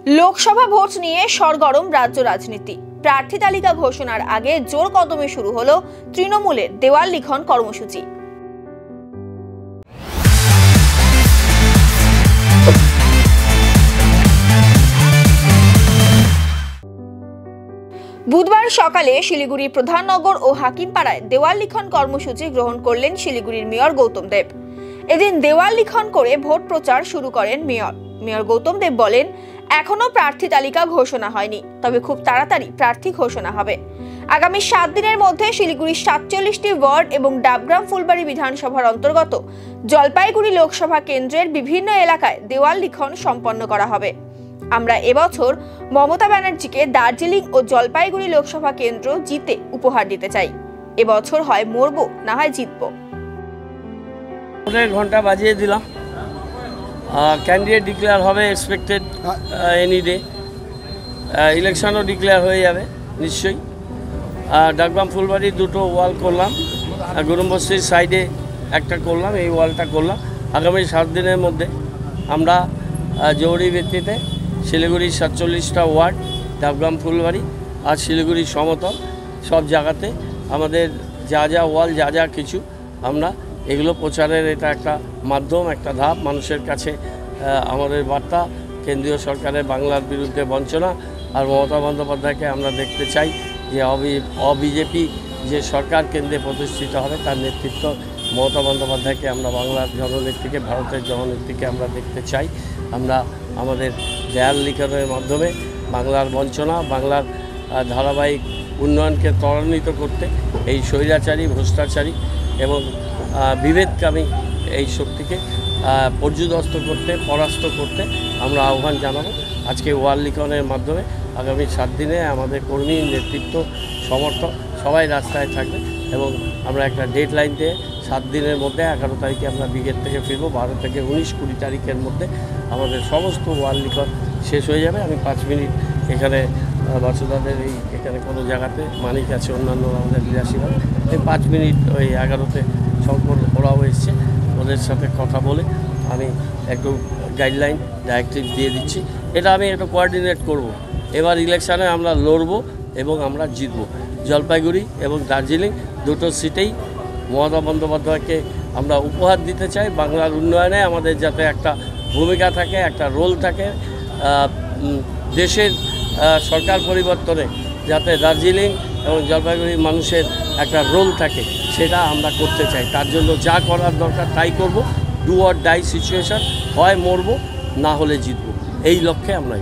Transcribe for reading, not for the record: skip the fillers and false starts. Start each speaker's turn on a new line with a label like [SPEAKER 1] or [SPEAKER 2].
[SPEAKER 1] Lok Sabha vote নিয়ে সরগরম রাজ্য রাজনীতি। প্রার্থী তালিকা ঘোষণার আগে জোর কদমে শুরু হলো তৃণমূলের দেওয়াল লিখন কর্মসূচি। বুধবার সকালে শিলিগুড়ির প্রধাননগর ও হাকিমপাড়ায় দেওয়াল লিখন কর্মসূচি গ্রহণ করলেন শিলিগুড়ির মেয়র গৌতম দেব। এদিন দেওয়াল লিখন করে ভোট প্রচার শুরু করেন মেয়র গৌতম দেব বলেন, এখনো প্রার্থী তালিকা ঘোষণা হয়নি, তবে খুব তাড়াতাড়ি প্রার্থী ঘোষণা হবে। আগামী 7 দিনের মধ্যে শিলিগুড়ির 47টি ওয়ার্ড এবং ডাবগ্রাম ফুলবাড়ি বিধানসভার অন্তর্গত জলপাইগুড়ি লোকসভা কেন্দ্রের বিভিন্ন এলাকায় দেওয়াল লিখন সম্পন্ন করা হবে। আমরা এবছর মমতা ব্যানার্জিকে দার্জিলিং ও জলপাইগুড়ি লোকসভা কেন্দ্র জিতে উপহার দিতে চাই। এবছর হয় মরবো, না হয় জিতবো।
[SPEAKER 2] ঘন্টা বাজিয়ে দিলাম। ক্যান্ডিডেট ডিক্লেয়ার হবে এক্সপেক্টেড এনি ডে। ইলেকশনও ডিক্লেয়ার হয়ে যাবে নিশ্চয়ই। ডাকবাম ফুলবাড়ির 2টো ওয়াল করলাম, গুরুম্বস্তির সাইডে একটা করলাম, এই ওয়ালটা করলাম। আগামী 7 দিনের মধ্যে আমরা জরুরি ভিত্তিতে শিলিগুড়ির 47টা ওয়ার্ড, ডাকবাম ফুলবাড়ি আর শিলিগুড়ির সমতল সব জায়গাতে আমাদের যা ওয়াল যা কিছু আমরা এগুলো প্রচারের এটা একটা মাধ্যম, একটা ধাপ। মানুষের কাছে আমাদের বার্তা, কেন্দ্রীয় সরকারের বাংলার বিরুদ্ধে বঞ্চনা আর মমতা বন্দ্যোপাধ্যায়কে আমরা দেখতে চাই যে অবিজেপি যে সরকার কেন্দ্রে প্রতিষ্ঠিত হবে তার নেতৃত্ব মমতা বন্দ্যোপাধ্যায়কে আমরা বাংলার জননেত্রীকে, ভারতের জননেত্রীকে আমরা দেখতে চাই। আমরা আমাদের দেয়াল লিখনের মাধ্যমে বাংলার বঞ্চনা, বাংলার ধারাবাহিক উন্নয়নকে ত্বরান্বিত করতে এই স্বৈরাচারী, ভ্রষ্টাচারী এবং বিভেদকামী এই শক্তিকে পর্যুদস্ত করতে, পরাস্ত করতে আমরা আহ্বান জানাবো। আজকে ওয়াল লিখনের মাধ্যমে আগামী 7 দিনে আমাদের কর্মী, নেতৃত্ব, সমর্থক সবাই রাস্তায় থাকবে এবং আমরা একটা ডেড লাইন দিয়ে 7 দিনের মধ্যে 11 তারিখে আমরা ব্রিগেড থেকে ফিরবো। 12 থেকে 19-20 তারিখের মধ্যে আমাদের সমস্ত ওয়াল লিখন শেষ হয়ে যাবে। আমি 5 মিনিট এখানে বাচ্চাদের এখানে কোনো জায়গাতে মানিক আছে, অন্যান্য আমাদের লিডারশিপ আছে, এই 5 মিনিট ওই 11তে শঙ্কর ওরাও এসছে, ওদের সাথে কথা বলে আমি একটু গাইডলাইন ডাইরেক্টিভ দিয়ে দিচ্ছি। এটা আমি একটু কোঅর্ডিনেট করব। এবার ইলেকশানে আমরা লড়ব এবং আমরা জিতব। জলপাইগুড়ি এবং দার্জিলিং 2টো সিটেই মমতা বন্দ্যোপাধ্যায়কে আমরা উপহার দিতে চাই। বাংলার উন্নয়নে আমাদের যাতে একটা ভূমিকা থাকে, একটা রোল থাকে, দেশের সরকার পরিবর্তনে যাতে দার্জিলিং এবং জলপাইগুড়ির মানুষের একটা রোল থাকে, সেটা আমরা করতে চাই। তার জন্য যা করার দরকার তাই করব। ডু অর ডাই সিচুয়েশন, হয় মরবো না হলে জিতবো, এই লক্ষ্যে আমরা